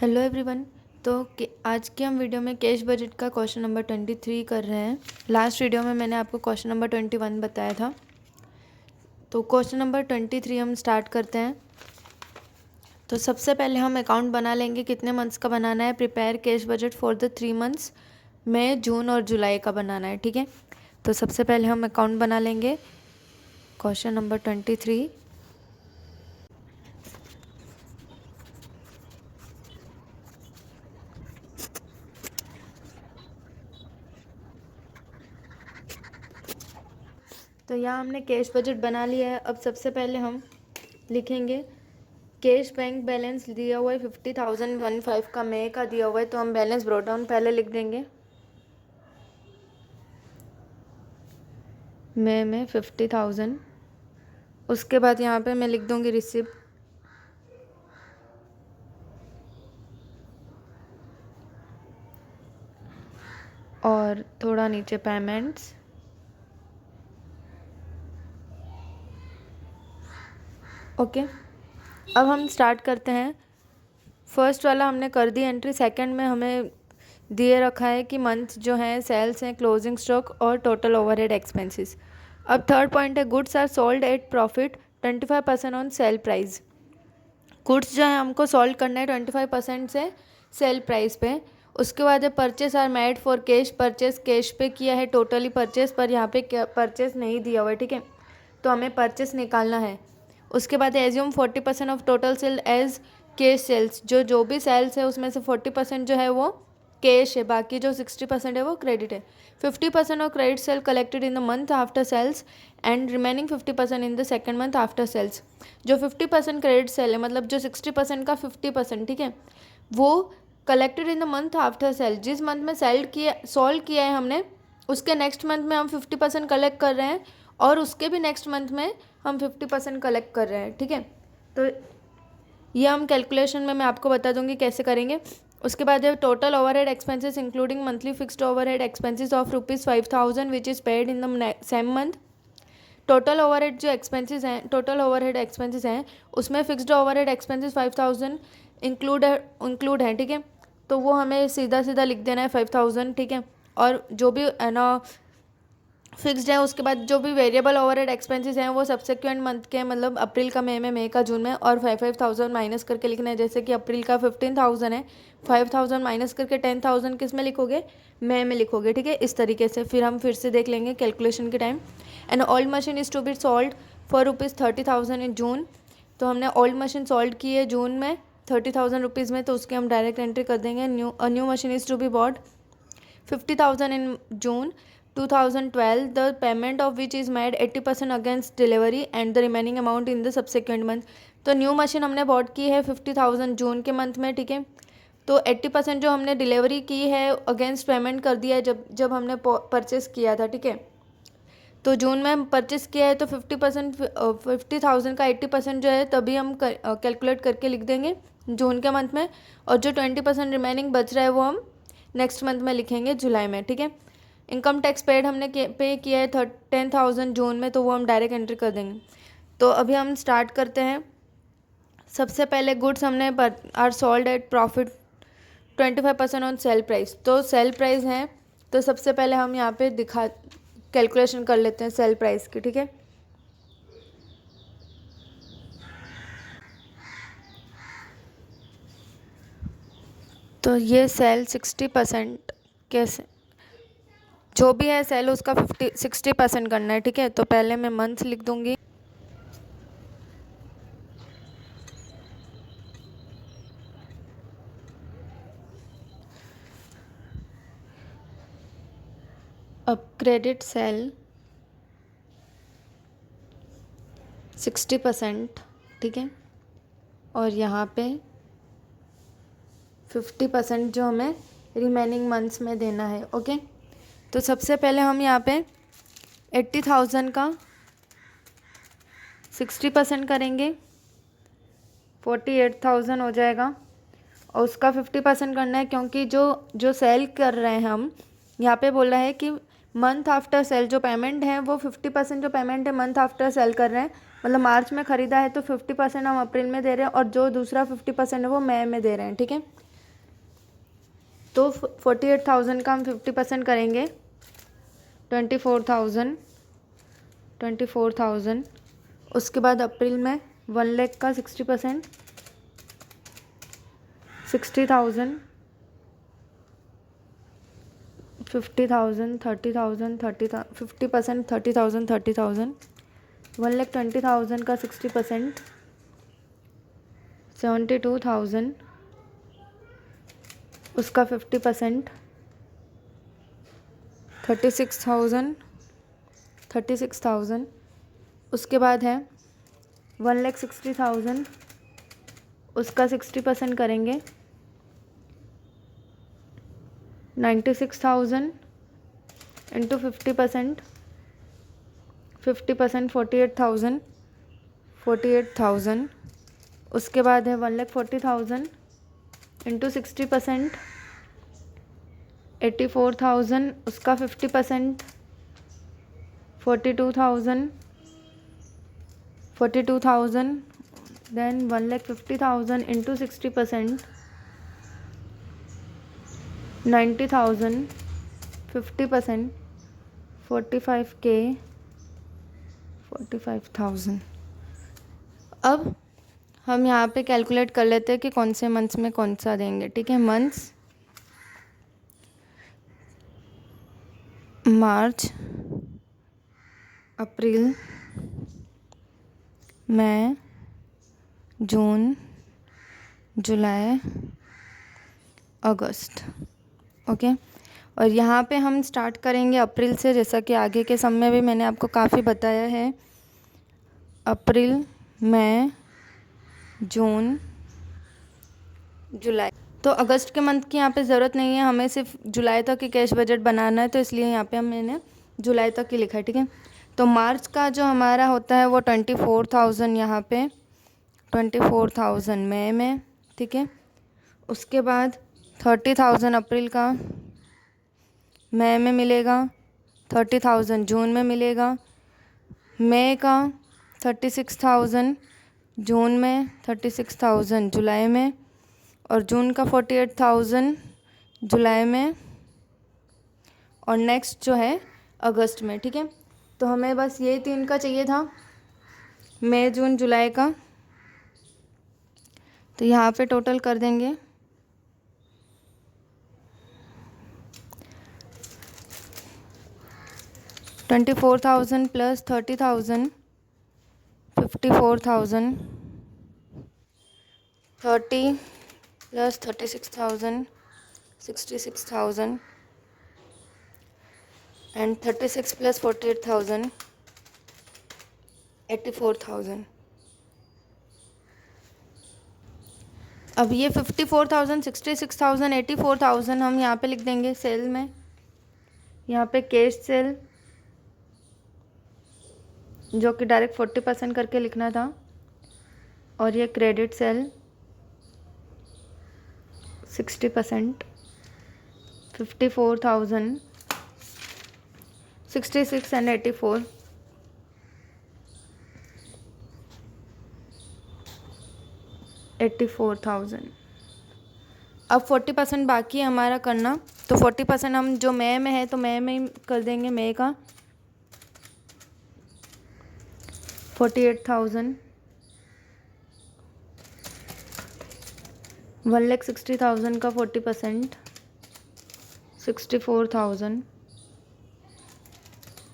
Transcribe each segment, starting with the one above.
Hello everyone. आज के हम वीडियो में कैश बजट का क्वेश्चन नंबर 23 कर रहे हैं। लास्ट वीडियो में मैंने आपको क्वेश्चन नंबर 21 बताया था। तो क्वेश्चन नंबर 23 हम स्टार्ट करते हैं। तो सबसे पहले हम अकाउंट बना लेंगे। कितने मंथ्स का बनाना है? Prepare cash budget for the 3 months, मई, जून और जुलाई का बनाना है। ठीक है, तो सबसे पहले हम अकाउंट बना लेंगे। Question number 23। तो यहाँ हमने कैश बजट बना लिया है। अब सबसे पहले हम लिखेंगे कैश बैंक बैलेंस दिया हुआ है 50,015 का मई का दिया हुआ है, तो हम बैलेंस ब्रोट डाउन पहले लिख देंगे। मई में 50,000। उसके बाद यहाँ पे मैं लिख दूँगी रिसिप्ट, और थोड़ा नीचे पेमेंट्स। ओके, अब हम स्टार्ट करते हैं। फर्स्ट वाला हमने कर दी एंट्री। सेकंड में हमें दिए रखा है कि मंथ जो है सेल्स हैं, क्लोजिंग स्टॉक और टोटल ओवरहेड एक्सपेंसेस। अब थर्ड पॉइंट है goods are sold at profit 25% on sale price. Goods जो है हमको सोल्ड करना है 25% से सेल प्राइस पे। उसके बाद है purchase are made for cash. Purchase cash पे किया है टोटली परचेस, पर यहाँ पे परचेस नहीं दिया हुआ है। ठीक है, तो हमें परचेस निकालना है। उसके बाद assume 40% of total sale as cash sales. जो भी सेल्स है उसमें से 40% जो है वो कैश है, बाकी जो 60% है वो क्रेडिट है। 50% of credit sale collected in the month after sales and remaining 50% in the second month after sales. जो 50% क्रेडिट सेल है, मतलब जो 60% का 50%, ठीक है, वो collected in the month after sale. जिस मंथ में सोल्व किया है हमने, उसके नेक्स्ट मंथ में हम 50% कलेक्ट कर रहे हैं, और उसके भी नेक्स्ट मंथ में हम 50% कलेक्ट कर रहे हैं। ठीक है, तो ये हम कैलकुलेशन में मैं आपको बता दूंगी कैसे करेंगे। उसके बाद है total overhead expenses including monthly fixed overhead expenses of ₹5,000 which is paid in the same month. Total overhead जो एक्सपेंसेस हैं, टोटल ओवरहेड एक्सपेंसेस हैं, उसमें फिक्स्ड ओवरहेड एक्सपेंसेस 5,000 इंक्लूड है। ठीक है, तो वो हमें सीधा सीधा लिख देना है 5,000। ठीक है, और जो भी है ना फिक्स्ड है, उसके बाद जो भी वेरिएबल ओवरहेड एक्सपेंसेस हैं वो सब्सिक्वेंट मंथ के, मतलब अप्रैल का मई का जून में, और 5,000 माइनस करके लिखना है। जैसे कि अप्रैल का 15,000 है, 5,000 माइनस करके 10,000 किस में लिखोगे? मई में लिखोगे। ठीक है, इस तरीके से फिर हम फिर से देख लेंगे कैलकुलेशन के time. And old machine is to be sold for ₹30,000 in June. तो हमने ओल्ड मशीन सोल्ड की है जून में 30,000 रुपीज़ में, तो उसके हम डायरेक्ट एंट्री कर देंगे। New machine is to be bought 50,000 in June 2012, the payment of which is made 80% against delivery and the remaining amount in the subsequent month। तो न्यू मशीन हमने बॉट की है 50,000 जून के मंथ में। ठीक है, तो 80% जो हमने डिलीवरी की है अगेंस्ट पेमेंट कर दिया है जब हमने परचेस किया था। ठीक है, तो जून में हम परचेस किया है, तो 50,000 का 80% जो है तभी हम कैलकुलेट करके लिख देंगे जून के मंथ में, और जो 20% रिमेनिंग बच रहा है वो हम नेक्स्ट मंथ में लिखेंगे जुलाई में। ठीक है, इनकम टैक्स पेड हमने पे किया है 10,000 जून में, तो वो हम डायरेक्ट एंट्री कर देंगे। तो अभी हम स्टार्ट करते हैं। सबसे पहले गुड्स हमने are sold at profit 25% on sale price. तो सेल प्राइस है, तो सबसे पहले हम यहाँ पे कैलकुलेशन कर लेते हैं सेल प्राइस की। ठीक है, तो ये सेल 60% कैसे, जो भी है सेल उसका 60% करना है। ठीक है, तो पहले मैं मंथ लिख दूंगी। अब क्रेडिट सेल 60%, ठीक है, और यहाँ पे 50% जो हमें रिमेनिंग मंथ्स में देना है। ओके, तो सबसे पहले हम यहाँ पे 80,000 का 60% करेंगे, 48,000 हो जाएगा, और उसका 50% करना है, क्योंकि जो सेल कर रहे हैं हम, यहाँ पे बोल रहा है कि मंथ आफ्टर सेल जो पेमेंट है वो 50% जो पेमेंट है मंथ आफ्टर सेल कर रहे हैं। मतलब मार्च में ख़रीदा है तो 50% हम अप्रैल में दे रहे हैं, और जो दूसरा 50% है वो मई में दे रहे हैं। ठीक है, तो 48,000 का हम 50% करेंगे, 24,000। उसके बाद अप्रैल में 1 लाख का 60%, 60,000, 50,000, 30,000, 50%, 30,000, 30,000, 1,20,000 का 60%, 72,000, उसका 50%, 36,000। उसके बाद है 1,60,000, उसका 60% करेंगे, 96,000 इंटू 50%, 48,000, 48,000। उसके बाद है 1,40,000 इंटू 60%, 84,000, उसका 50%, 42,000, देन 1,50,000 इंटू 60%, 90,000, 50%, 45K, 45,000। अब हम यहाँ पे कैलकुलेट कर लेते हैं कि कौन से मंथ्स में कौन सा देंगे, ठीक है। मंथ्स मार्च, अप्रैल, मई, जून, जुलाई, अगस्त, ओके। और यहाँ पे हम स्टार्ट करेंगे अप्रैल से, जैसा कि आगे के समय भी मैंने आपको काफ़ी बताया है। अप्रैल, मई, जून, जुलाई। तो अगस्त के मंथ की यहाँ पे ज़रूरत नहीं है, हमें सिर्फ जुलाई तक की कैश बजट बनाना है, तो इसलिए यहाँ पे मैंने जुलाई तक की लिखा है, ठीक है। तो मार्च का जो हमारा होता है वो 24,000 यहाँ पे, 24,000 मई में, ठीक है। उसके बाद 30,000 अप्रैल का मई में मिलेगा, 30,000 जून में मिलेगा, मई का 36,000 जून में, 36,000 जुलाई में, और जून का 48,000 जुलाई में, और नेक्स्ट जो है अगस्त में, ठीक है। तो हमें बस ये 3 का चाहिए था, मई, जून, जुलाई का। तो यहाँ पे टोटल कर देंगे, 24,000 प्लस 30,000, 54,000, 30 प्लस 36,000, 66,000, एंड 36 प्लस 48,000, 84,000। अब ये 54,000, 66,000, 84,000 हम यहाँ पे लिख देंगे सेल में, यहाँ पे कैश सेल जो कि डायरेक्ट 40% करके लिखना था, और ये क्रेडिट सेल 60%, 54,000, 66 एंड 84, 84,000। अब 40% बाकी है हमारा करना, तो 40% हम जो मई में है तो मई में ही कर देंगे। मई का 48,000, 1,60,000 का 40%, 64,000,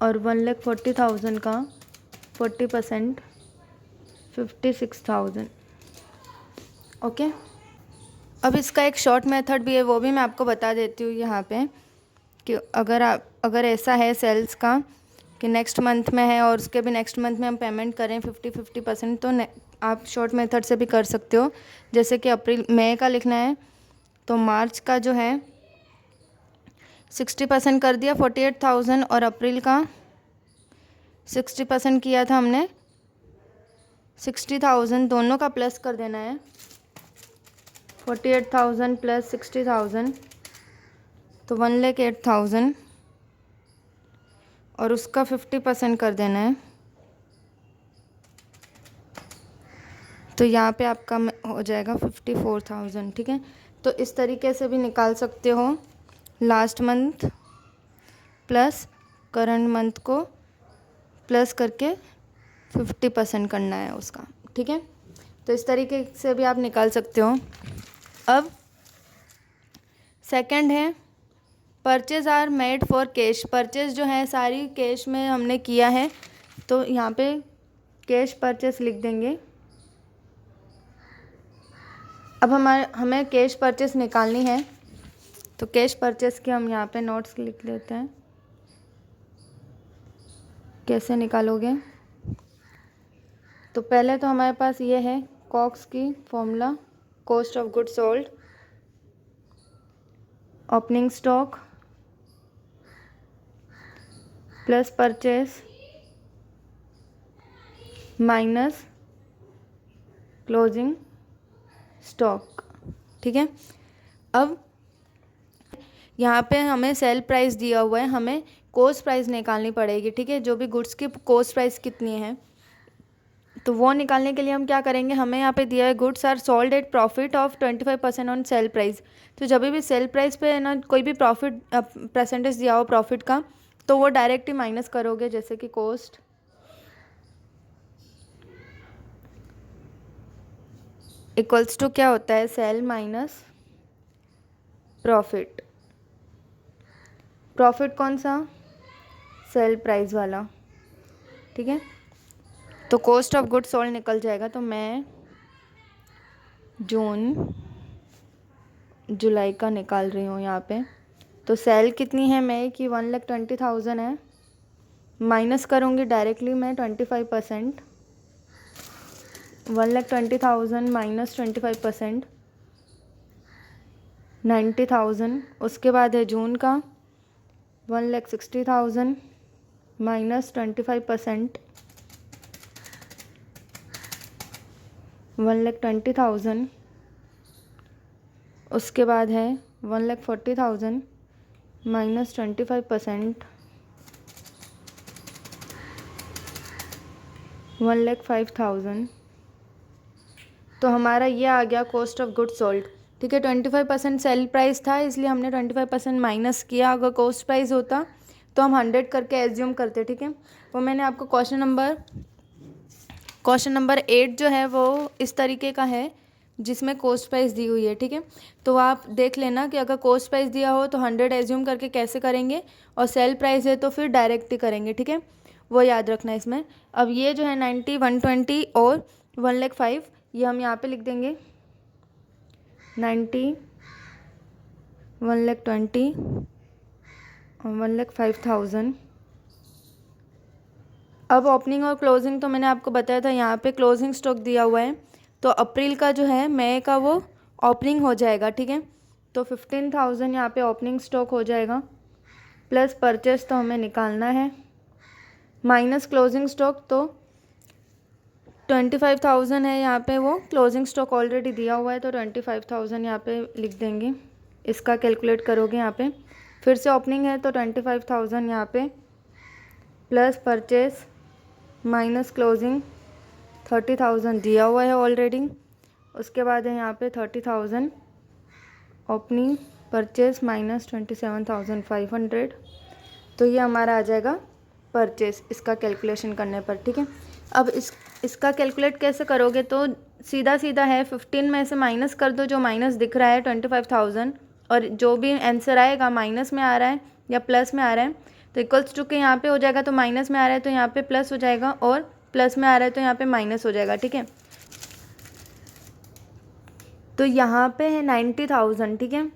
और 1,40,000 का 40%, 56,000, ओके। अब इसका एक शॉर्ट मेथड भी है, वो भी मैं आपको बता देती हूँ यहाँ पे, कि अगर ऐसा है सेल्स का कि नेक्स्ट मंथ में है और उसके भी नेक्स्ट मंथ में हम पेमेंट करें 50% तो आप शॉर्ट मेथड से भी कर सकते हो। जैसे कि अप्रैल मई का लिखना है तो मार्च का जो है 60% कर दिया 48,000, और अप्रैल का 60% किया था हमने 60,000, दोनों का प्लस कर देना है। 48,000 प्लस 60,000 तो 1,08,000, और उसका 50% कर देना है। तो यहाँ पे आपका हो जाएगा 54,000, ठीक है। तो इस तरीके से भी निकाल सकते हो, last month plus current month को प्लस करके 50% करना है उसका, ठीक है। तो इस तरीके से भी आप निकाल सकते हो। अब सेकंड है purchase are made for cash. Purchase जो है सारी कैश में हमने किया है, तो यहाँ पे कैश परचेस लिख देंगे। अब हमें कैश परचेस निकालनी है, तो कैश परचेस के हम यहाँ पे नोट्स लिख लेते हैं। कैसे निकालोगे, तो पहले तो हमारे पास ये है कॉक्स की formula, cost of goods sold, opening stock plus purchase minus closing stock, ठीक है। अब यहाँ पे हमें सेल प्राइस दिया हुआ है, हमें कॉस्ट प्राइस निकालनी पड़ेगी, ठीक है। जो भी गुड्स की कॉस्ट प्राइस कितनी है, तो वो निकालने के लिए हम क्या करेंगे, हमें यहाँ पे दिया है goods are sold at profit of 25% on sale price. तो जब भी सेल प्राइस पे ना कोई भी प्रॉफिट परसेंटेज दिया हो प्रॉफिट का, तो वो डायरेक्ट ही माइनस करोगे, जैसे कि कॉस्ट इक्वल्स टू क्या होता है, सेल माइनस प्रॉफिट। प्रॉफिट कौन सा, सेल प्राइस वाला, ठीक है। तो कॉस्ट ऑफ गुड्स सोल्ड निकल जाएगा। तो मैं जून जुलाई का निकाल रही हूँ यहाँ पे। तो सेल कितनी है मई की, 1,20,000 है, माइनस करूँगी डायरेक्टली मैं 25%, 1,20,000 माइनस 25% 90,000। उसके बाद है जून का 1,60,000 माइनस 25% 1,20,000। उसके बाद है 1,40,000 माइनस 25% 1,05,000। तो हमारा ये आ गया कॉस्ट ऑफ गुड्स सोल्ड, ठीक है। 25% सेल प्राइस था, इसलिए हमने 25% माइनस किया। अगर कॉस्ट प्राइस होता तो हम 100 करके एज्यूम करते, ठीक है। वो मैंने आपको क्वेश्चन नंबर 8 जो है वो इस तरीके का है, जिसमें कॉस्ट प्राइस दी हुई है, ठीक है। तो आप देख लेना कि अगर कॉस्ट प्राइस दिया हो तो 100 एज्यूम करके कैसे करेंगे, और सेल प्राइस है तो फिर डायरेक्ट ही करेंगे, ठीक है। वो याद रखना है इसमें। अब ये जो है 90, 120 और 1,05,000 ये हम यहाँ पे लिख देंगे। 90, 1,20,000 और 1,05,000। अब ओपनिंग और क्लोजिंग तो मैंने आपको बताया था, यहाँ पे क्लोजिंग स्टॉक दिया हुआ है, तो अप्रैल का जो है मई का वो ओपनिंग हो जाएगा, ठीक है। तो 15,000 यहाँ पे ओपनिंग स्टॉक हो जाएगा, प्लस परचेस तो हमें निकालना है, माइनस क्लोजिंग स्टॉक तो 25,000 है यहाँ पे, वो क्लोजिंग स्टॉक ऑलरेडी दिया हुआ है, तो 25,000 यहाँ पे लिख देंगे। इसका कैलकुलेट करोगे यहाँ पे, फिर से ओपनिंग है तो 25,000 यहाँ पे, प्लस परचेस माइनस क्लोजिंग 30,000 दिया हुआ है ऑलरेडी। उसके बाद है यहाँ पे 30,000 ओपनिंग, परचेस माइनस 27,500। तो ये हमारा आ जाएगा परचेस, इसका कैलकुलेशन करने पर, ठीक है। अब इसका कैलकुलेट कैसे करोगे, तो सीधा सीधा है, 15 में से माइनस कर दो जो माइनस दिख रहा है 25,000, और जो भी आंसर आएगा माइनस में आ रहा है या प्लस में आ रहा है, तो इक्वल्स टू के यहाँ पे हो जाएगा। तो माइनस में आ रहा है तो यहाँ पे प्लस हो जाएगा, और प्लस में आ रहा है तो यहाँ पे माइनस हो जाएगा, ठीक है। तो यहाँ पे है 90,000, ठीक है।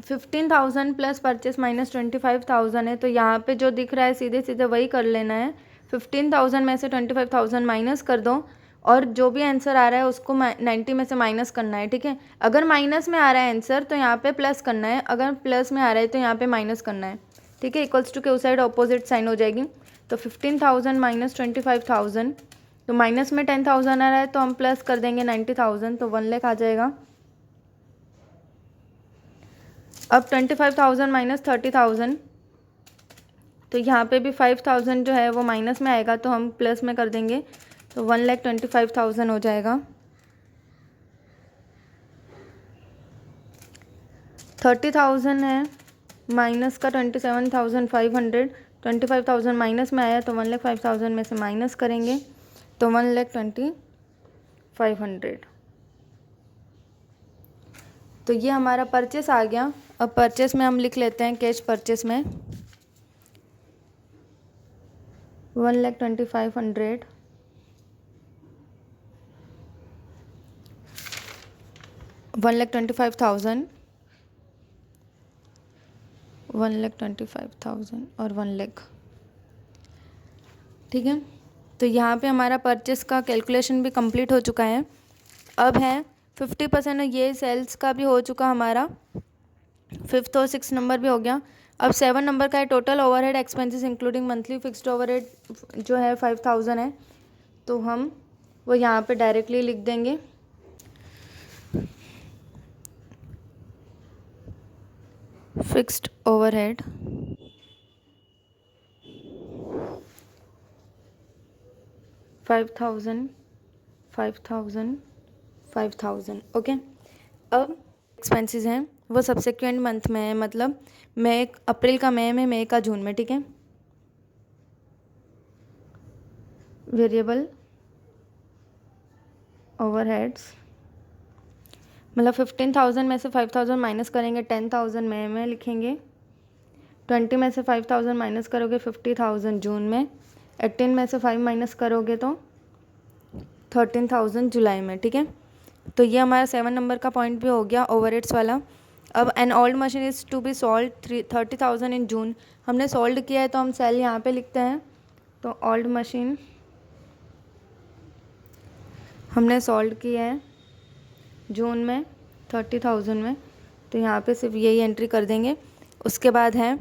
15,000 प्लस परचेस माइनस 25,000 है, तो यहाँ पे जो दिख रहा है सीधे सीधे वही कर लेना है। 15,000 में से 25,000 माइनस कर दो, और जो भी आंसर आ रहा है उसको 90 में से माइनस करना है, ठीक है। अगर माइनस में आ रहा है आंसर तो यहाँ पे प्लस करना है, अगर प्लस में आ रहा है तो यहाँ पे माइनस करना है, ठीक है। इक्वल्स टू के उस साइड ऑपोजिट साइन हो जाएगी। तो 15,000 माइनस 25,000, तो माइनस में 10,000 आ रहा है तो हम प्लस कर देंगे 90,000, तो 1 लाख आ जाएगा। अब 25,000 माइनस 30,000, तो यहाँ पे भी 5,000 जो है वो माइनस में आएगा, तो हम प्लस में कर देंगे, तो 1,25,000 हो जाएगा। 30,000 है माइनस का 27,500, 25,000 माइनस में आया तो 1,05,000 में से माइनस करेंगे तो 1,20,500। तो ये हमारा परचेस आ गया। अब परचेस में हम लिख लेते हैं, कैश परचेस में 1,25,500 1,25,000 1,25,000 और 1,00,000। ठीक है, तो यहाँ पे हमारा परचेस का कैलकुलेशन भी कंप्लीट हो चुका है। अब है 50%, ये सेल्स का भी हो चुका हमारा, 5th और 6th नंबर भी हो गया। अब 7 नंबर का है total overhead expenses including monthly fixed overhead जो है 5,000 है, तो हम वो यहाँ पे डायरेक्टली लिख देंगे। Fixed overhead 5,000 5,000 5,000। ओके, अब एक्सपेंसेस हैं वो सब्सिक्वेंट मंथ में है, मतलब मई, अप्रैल का मई में, मई का जून में। ठीक है, वेरिएबल ओवरहेड्स मतलब 15,000 में से 5,000 माइनस करेंगे, 10,000 मई में लिखेंगे। 20 में से 5,000 माइनस करोगे 50,000 जून में। 18 में से 5 माइनस करोगे तो 13,000 जुलाई में। ठीक है, तो ये हमारा 7 नंबर का पॉइंट भी हो गया ओवरहेड्स वाला। अब an old machine is to be sold 30,000 in June, हमने सोल्ड किया है तो हम सेल यहाँ पे लिखते हैं। तो ओल्ड मशीन हमने सोल्ड किया है जून में 30,000 में, तो यहाँ पे सिर्फ यही एंट्री कर देंगे। उसके बाद है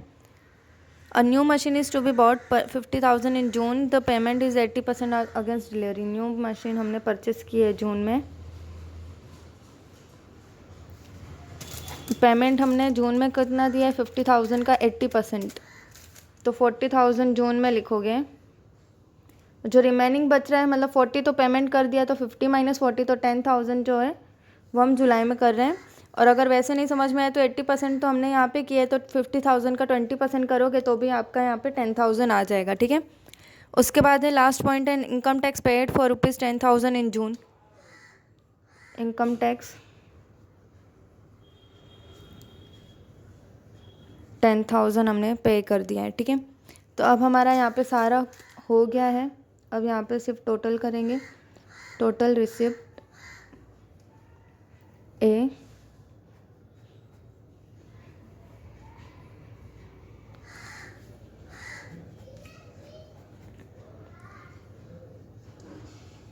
a new machine is to be bought 50,000 in June, the payment is 80% against delivery. New machine हमने परचेस की है जून में, पेमेंट हमने जून में कितना दिया है 50,000 का 80%, तो 40,000 जून में लिखोगे। जो रिमेनिंग बच रहा है मतलब 40 तो पेमेंट कर दिया, तो 50 माइनस 40 तो 10,000 जो है वो हम जुलाई में कर रहे हैं। और अगर वैसे नहीं समझ में आए तो 80% तो हमने यहाँ पे किया है, तो 50,000 का 20% करोगे तो भी आपका यहाँ पे 10,000 आ जाएगा। ठीक है, उसके बाद है लास्ट पॉइंट है income tax paid for ₹10,000 in June. Income tax 10,000 हमने पे कर दिया है। ठीक है, तो अब हमारा यहाँ पे सारा हो गया है। अब यहाँ पे सिर्फ टोटल करेंगे, total receipt A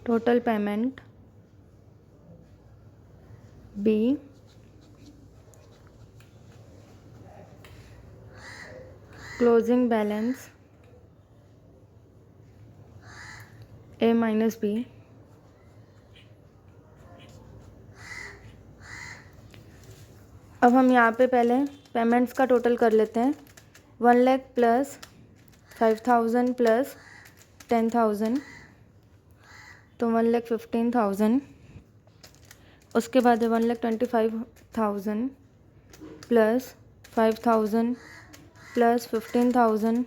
total payment B closing balance A minus B. अब हम यहाँ पे पहले पेमेंट्स का टोटल कर लेते हैं। 1,00,000 प्लस 5,000 प्लस 10,000 तो 1,15,000। उसके बाद है 1,25,000 प्लस 5,000 प्लस 15,000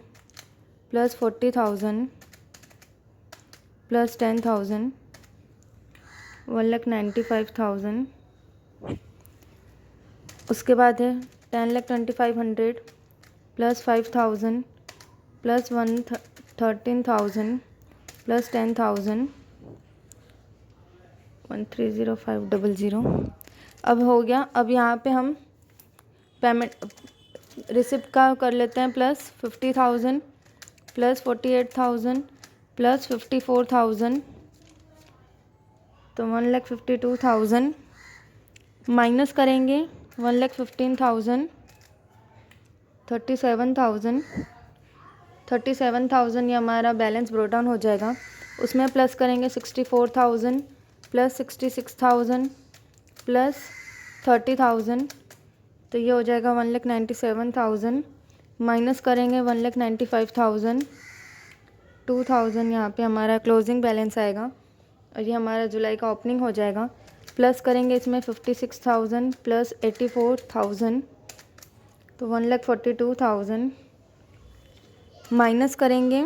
प्लस 40,000 प्लस 10,000 1,95,000। उसके बाद है 10,25,500 प्लस 5,000 प्लस 13,000 प्लस 10,000 1,30,500। अब हो गया। अब यहाँ पे हम पेमेंट रिसिप्ट का कर लेते हैं, प्लस 50,000 प्लस 48,000 प्लस 54,000 तो 1,52,000 माइनस करेंगे 1,15,000 37,000 ये हमारा बैलेंस ब्रोट डाउन हो जाएगा। उसमें प्लस करेंगे 64,000 प्लस 66,000 प्लस 30,000 तो ये हो जाएगा 1,97,000 माइनस करेंगे 1,95,000 2,000 यहाँ पे हमारा क्लोजिंग बैलेंस आएगा और ये हमारा जुलाई का ओपनिंग हो जाएगा। प्लस करेंगे इसमें 56,000 प्लस 84,000 तो 1,42,000 माइनस करेंगे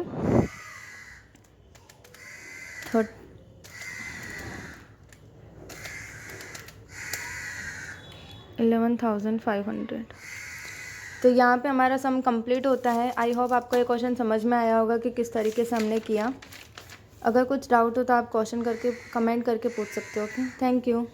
11,500। तो यहाँ पे हमारा सम कंप्लीट होता है। आई होप आपको ये क्वेश्चन समझ में आया होगा कि किस तरीके से हमने किया। अगर कुछ डाउट हो तो आप क्वेश्चन करके कमेंट करके पूछ सकते हो। Okay, thank you.